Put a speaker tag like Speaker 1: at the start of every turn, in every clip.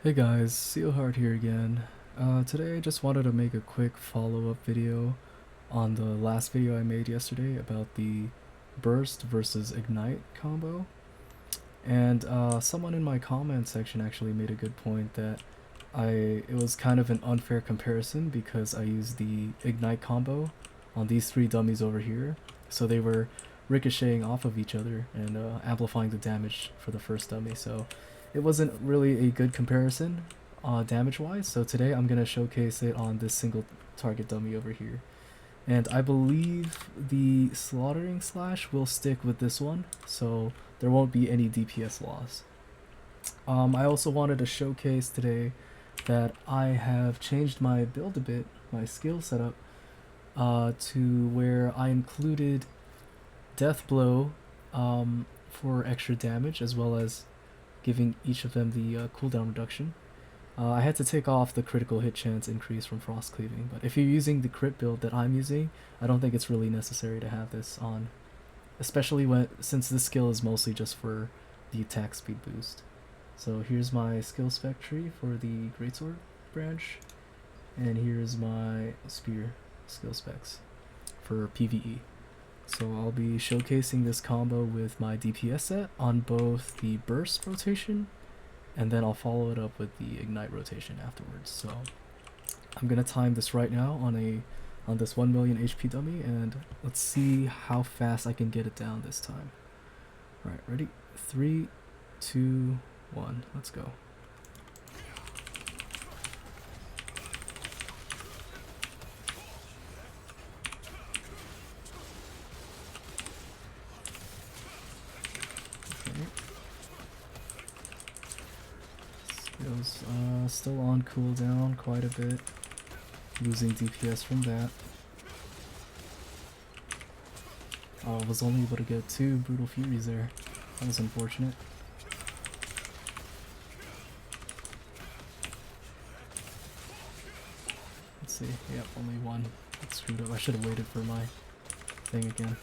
Speaker 1: Hey guys, Sealhard here again. Today I just wanted to make a quick follow-up video on the last video I made yesterday about the Burst versus Ignite combo. And someone in my comment section actually made a good point that it was kind of an unfair comparison because I used the Ignite combo on these three dummies over here. So they were ricocheting off of each other and amplifying the damage for the first dummy. So it wasn't really a good comparison damage wise. So today I'm going to showcase it on this single target dummy over here. And I believe the Slaughtering Slash will stick with this one, so there won't be any DPS loss. I also wanted to showcase today that I have changed my build a bit, my skill setup, to where I included Death Blow for extra damage, as well as giving each of them the cooldown reduction. I had to take off the critical hit chance increase from Frost Cleaving, but if you're using the crit build that I'm using, I don't think it's really necessary to have this on, especially since this skill is mostly just for the attack speed boost. So here's my skill spec tree for the Greatsword branch, and here's my spear skill specs for PvE. So I'll be showcasing this combo with my DPS set on both the burst rotation, and then I'll follow it up with the ignite rotation afterwards. So I'm gonna time this right now on this 1 million HP dummy, and let's see how fast I can get it down this time. Alright, ready? 3, 2, 1, let's go. Skills still on cooldown quite a bit, losing DPS from that. I was only able to get 2 Brutal Furies there. That was unfortunate. Let's see. Yep, only 1. That's screwed up. I should have waited for my thing again.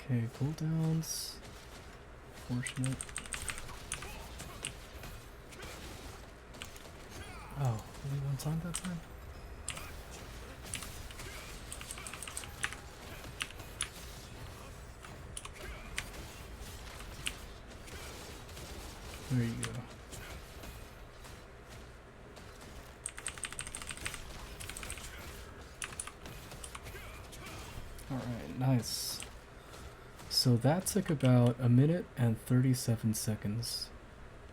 Speaker 1: Okay, cooldowns. Fortunate. Oh, only 1 time that time? There you go. Alright, nice. So that took about 1 minute and 37 seconds.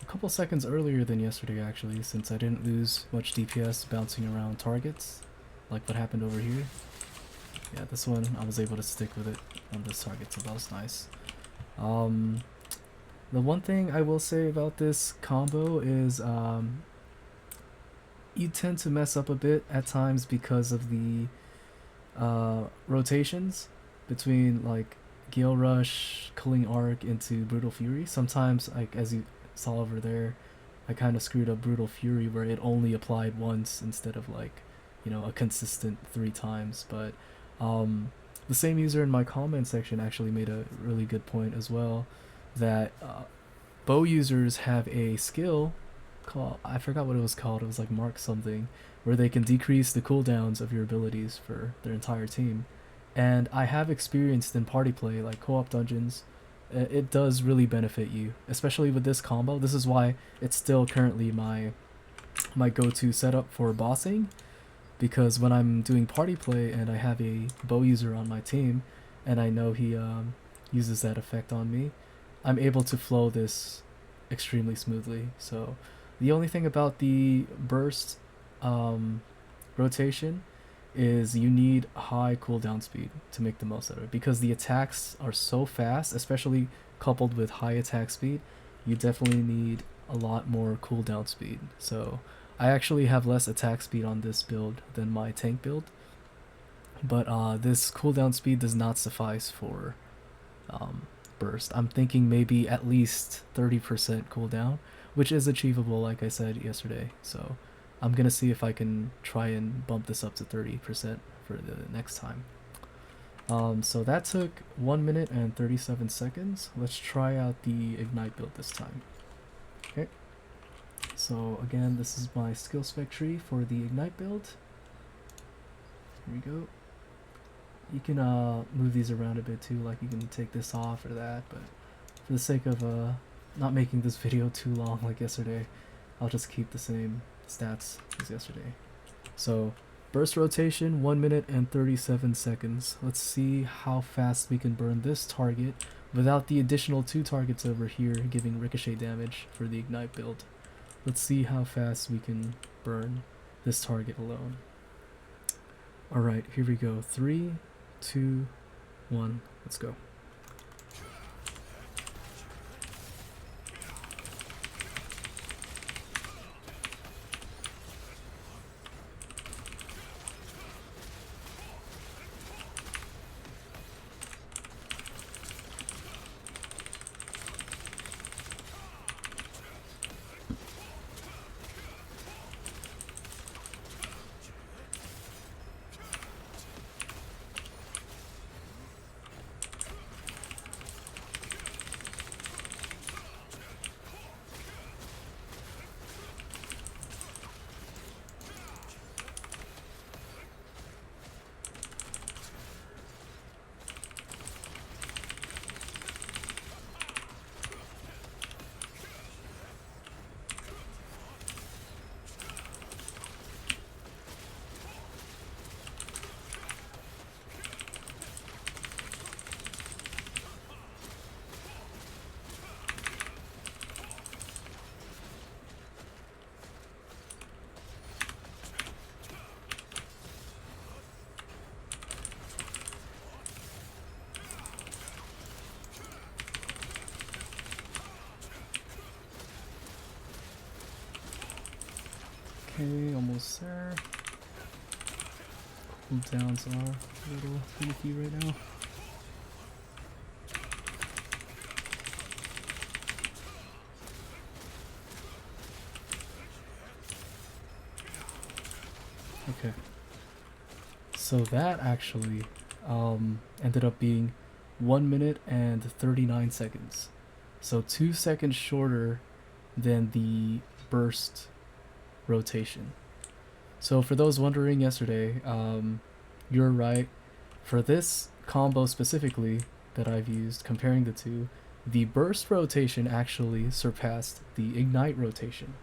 Speaker 1: A couple seconds earlier than yesterday actually, since I didn't lose much DPS bouncing around targets, like what happened over here. Yeah, this one I was able to stick with it on this target, so that was nice. The one thing I will say about this combo is you tend to mess up a bit at times because of the rotations between like Gale Rush, Culling Arc into Brutal Fury. Sometimes, like as you saw over there, I kind of screwed up Brutal Fury where it only applied once instead of like, you know, a consistent 3 times. But the same user in my comment section actually made a really good point as well, that bow users have a skill called, I forgot what it was called, it was like Mark something, where they can decrease the cooldowns of your abilities for their entire team. And I have experienced in party play, like co-op dungeons, it does really benefit you, especially with this combo. This is why it's still currently my go-to setup for bossing, because when I'm doing party play and I have a bow user on my team, and I know he uses that effect on me, I'm able to flow this extremely smoothly. So the only thing about the burst rotation is you need high cooldown speed to make the most out of it, because the attacks are so fast, especially coupled with high attack speed. You definitely need a lot more cooldown speed. So I actually have less attack speed on this build than my tank build, but this cooldown speed does not suffice for burst. I'm thinking maybe at least 30% cooldown, which is achievable like I said yesterday. So I'm gonna see if I can try and bump this up to 30% for the next time. So that took 1 minute and 37 seconds. Let's try out the Ignite build this time. Okay. So again, this is my skill spec tree for the Ignite build. Here we go. You can move these around a bit too, like you can take this off or that, but for the sake of not making this video too long like yesterday, I'll just keep the same stats as yesterday. So burst rotation, 1 minute and 37 seconds. Let's see how fast we can burn this target without the additional 2 targets over here giving ricochet damage for the Ignite build. Let's see how fast we can burn this target alone. Alright, here we go. 3, 2, 1, let's go. Okay, almost there. Cooldowns are a little finicky right now. Okay. So that actually ended up being 1 minute and 39 seconds. So 2 seconds shorter than the burst rotation. So for those wondering yesterday, you're right. For this combo specifically that I've used, comparing the two, the burst rotation actually surpassed the ignite rotation.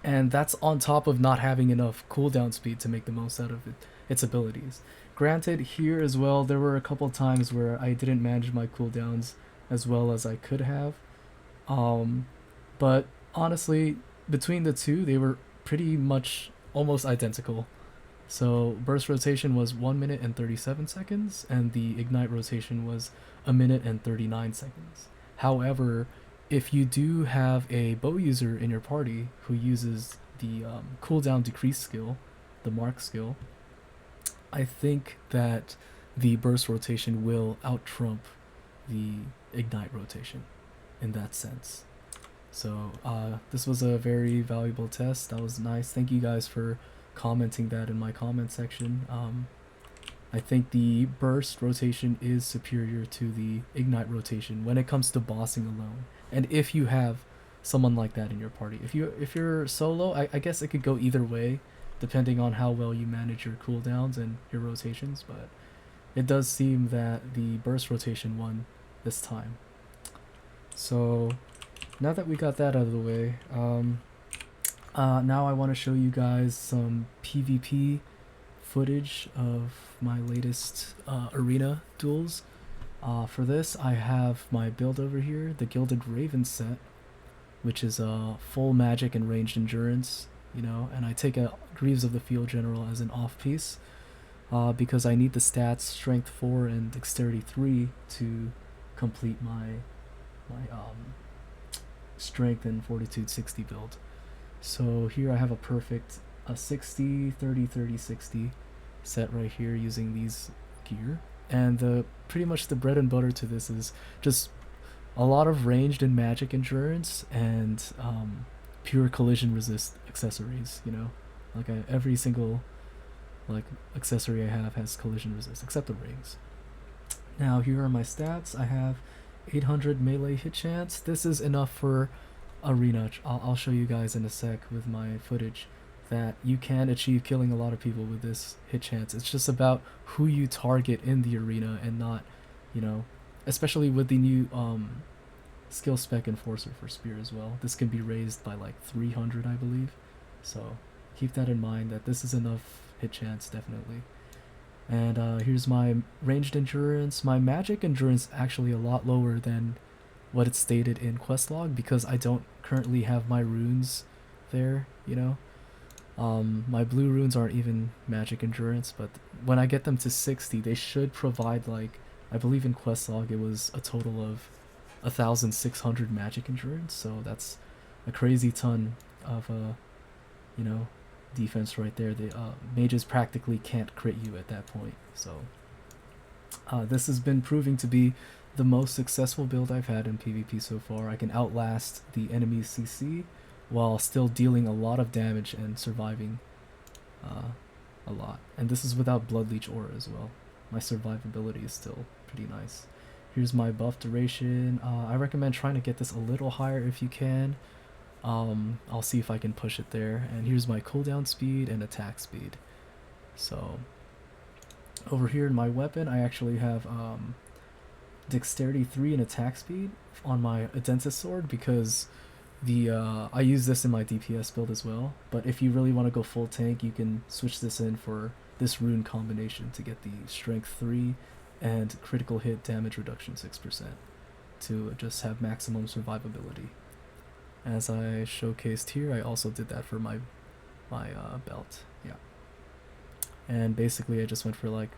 Speaker 1: And that's on top of not having enough cooldown speed to make the most out of its abilities. Granted, here as well, there were a couple times where I didn't manage my cooldowns as well as I could have. But honestly, between the two, they were pretty much almost identical. So burst rotation was 1 minute and 37 seconds, and the ignite rotation was 1 minute and 39 seconds. However, if you do have a bow user in your party who uses the cooldown decrease skill, the mark skill, I think that the burst rotation will out-trump the ignite rotation in that sense. So this was a very valuable test. That was nice. Thank you guys for commenting that in my comment section. I think the burst rotation is superior to the ignite rotation when it comes to bossing alone. And if you have someone like that in your party, if you're solo, I guess it could go either way, depending on how well you manage your cooldowns and your rotations. But it does seem that the burst rotation won this time. So now that we got that out of the way, now I want to show you guys some PvP footage of my latest arena duels. For this, I have my build over here, the Gilded Raven set, which is full magic and ranged endurance, you know, and I take a Greaves of the Field General as an off piece because I need the stats Strength 4 and Dexterity 3 to complete my strength and fortitude 60 build. So here I have a perfect 60, 30, 30, 60 set right here using these gear. And pretty much the bread and butter to this is just a lot of ranged and magic endurance and pure collision resist accessories, you know? Like every single like accessory I have has collision resist, except the rings. Now here are my stats. I have 800 melee hit chance. This is enough for arena. I'll show you guys in a sec with my footage that you can achieve killing a lot of people with this hit chance. It's just about who you target in the arena and not, you know, especially with the new skill spec enforcer for spear as well. This can be raised by like 300, I believe. So keep that in mind, that this is enough hit chance, definitely. And here's my ranged endurance. My magic endurance actually a lot lower than what it's stated in questlog because I don't currently have my runes there, you know. My blue runes aren't even magic endurance, but when I get them to 60, they should provide, like, I believe in questlog it was a total of 1,600 magic endurance, so that's a crazy ton of you know, defense right there. The mages practically can't crit you at that point. So this has been proving to be the most successful build I've had in PvP so far. I can outlast the enemy's CC while still dealing a lot of damage and surviving a lot. And this is without Bloodleech Aura as well. My survivability is still pretty nice. Here's my buff duration. I recommend trying to get this a little higher if you can. I'll see if I can push it there. And here's my cooldown speed and attack speed. So over here in my weapon, I actually have dexterity 3 and attack speed on my Adentis sword because I use this in my DPS build as well. But if you really want to go full tank, you can switch this in for this rune combination to get the strength 3 and critical hit damage reduction 6% to just have maximum survivability. As I showcased here, I also did that for my belt. Yeah. And basically I just went for like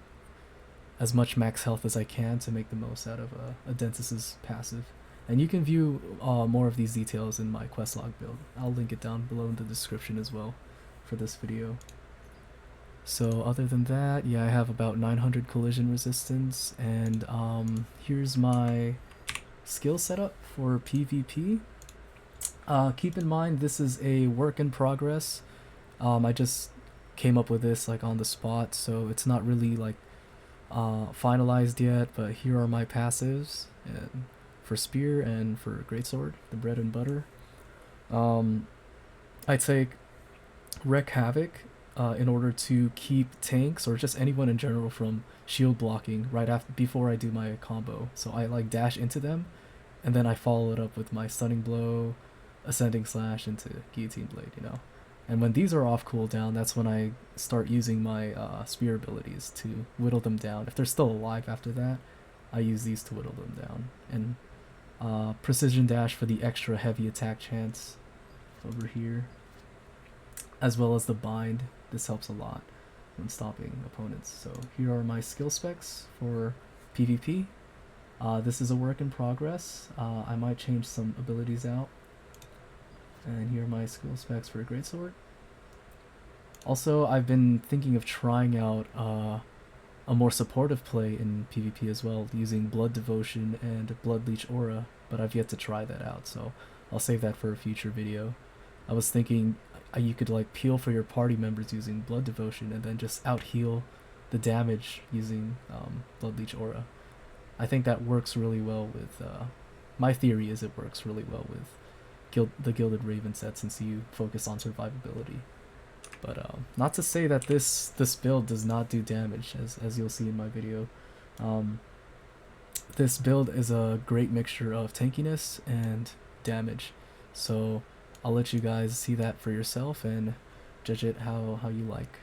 Speaker 1: as much max health as I can to make the most out of Adentis's passive. And you can view more of these details in my questlog build. I'll link it down below in the description as well for this video. So other than that, yeah, I have about 900 collision resistance, and here's my skill setup for PvP. Keep in mind this is a work in progress. I just came up with this like on the spot, so it's not really like finalized yet, but here are my passives and for spear and for greatsword, the bread and butter. I take Wreak Havoc in order to keep tanks or just anyone in general from shield blocking before I do my combo. So I like dash into them, and then I follow it up with my stunning blow, ascending slash into guillotine blade, you know. And when these are off cooldown, that's when I start using my spear abilities to whittle them down. If they're still alive after that, I use these to whittle them down. And precision dash for the extra heavy attack chance over here, as well as the bind. This helps a lot when stopping opponents. So here are my skill specs for PvP. This is a work in progress. I might change some abilities out. And here are my skill specs for a greatsword. Also, I've been thinking of trying out a more supportive play in PvP as well, using Blood Devotion and Bloodleech Aura, but I've yet to try that out, so I'll save that for a future video. I was thinking you could like peel for your party members using Blood Devotion and then just out heal the damage using Bloodleech Aura. I think that works really well with, my theory is it works really well with the Gilded Raven set, since you focus on survivability. But not to say that this build does not do damage, as you'll see in my video. This build is a great mixture of tankiness and damage, so I'll let you guys see that for yourself and judge it how you like.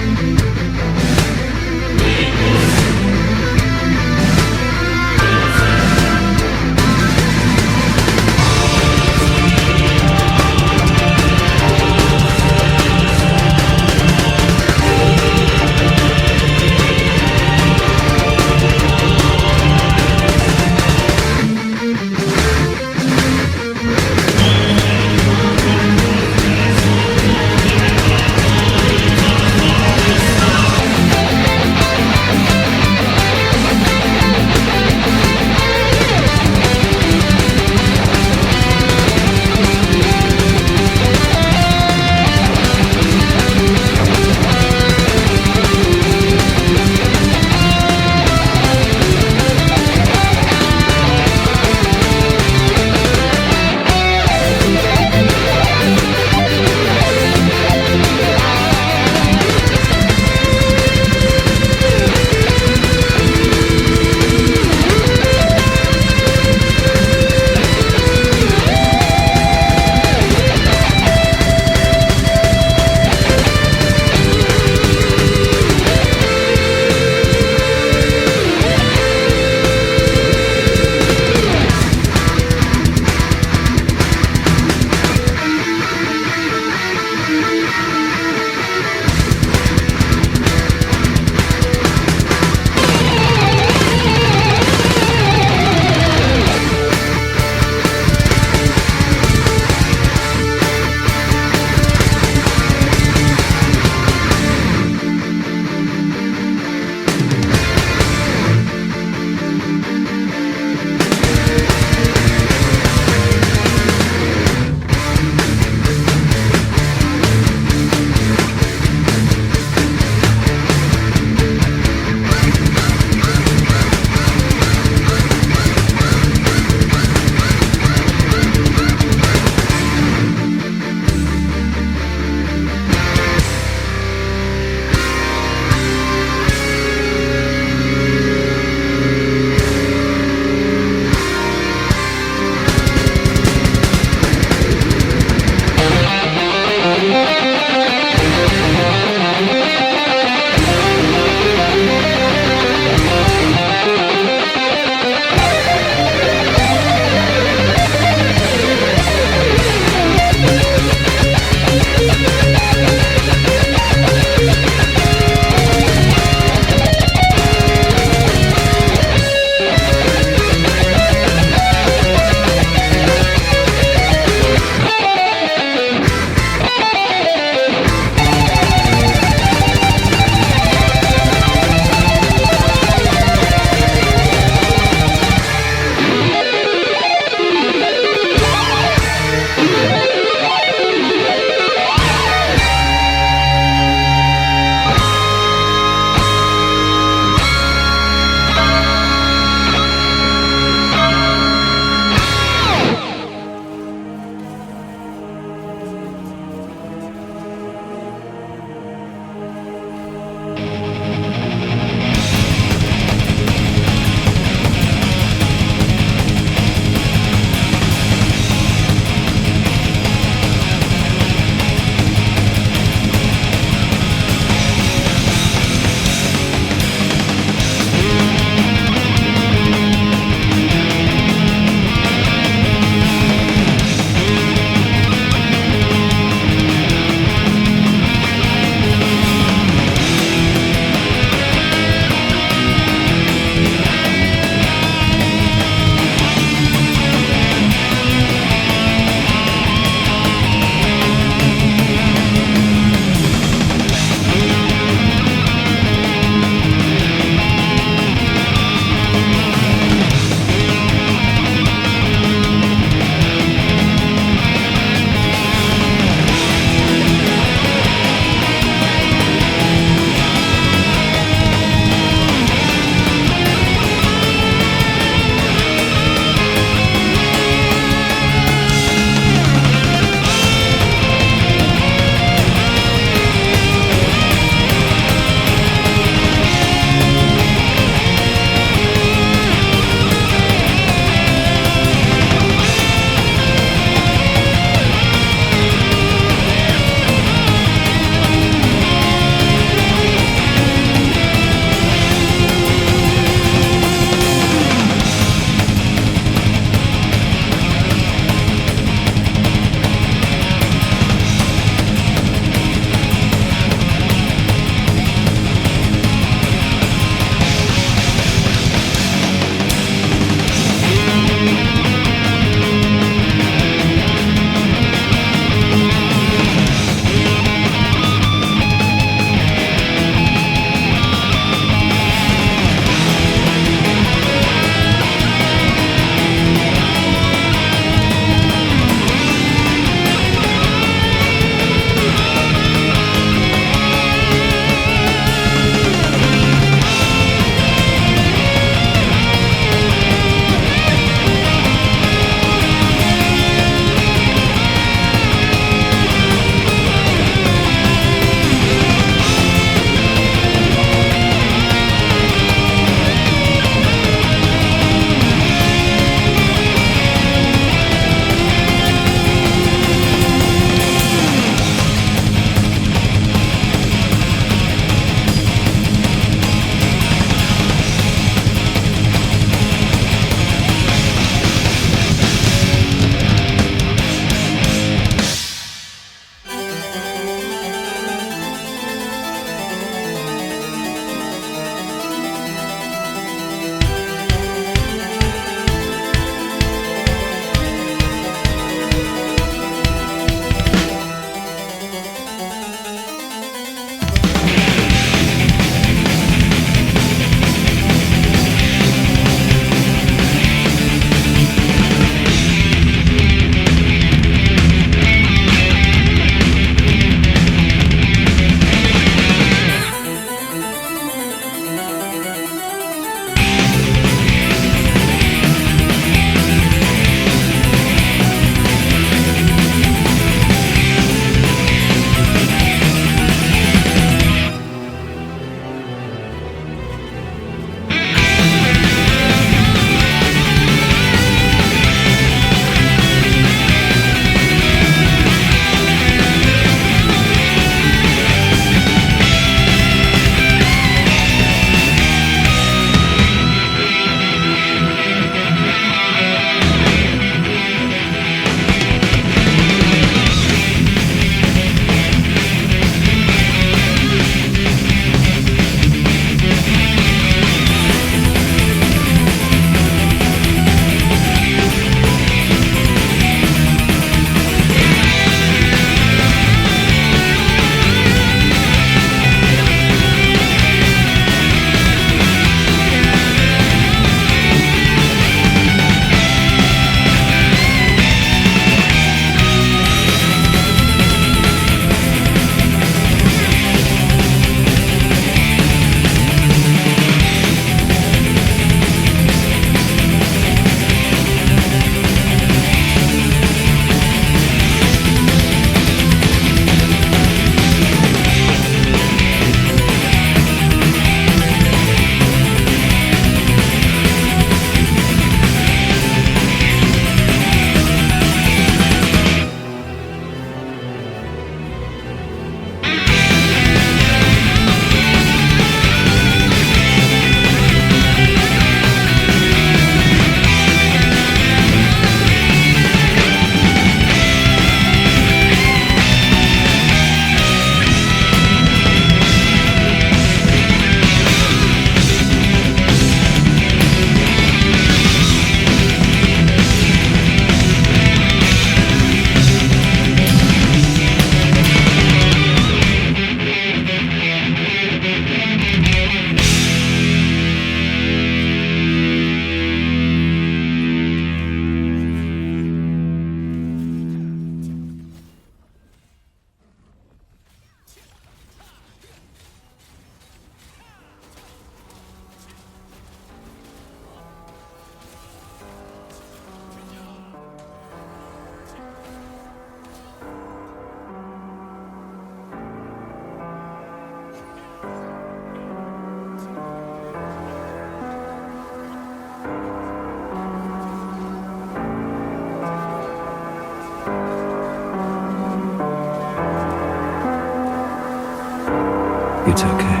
Speaker 2: It's okay.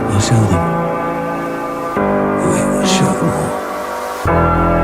Speaker 2: 我晓得，为我想我。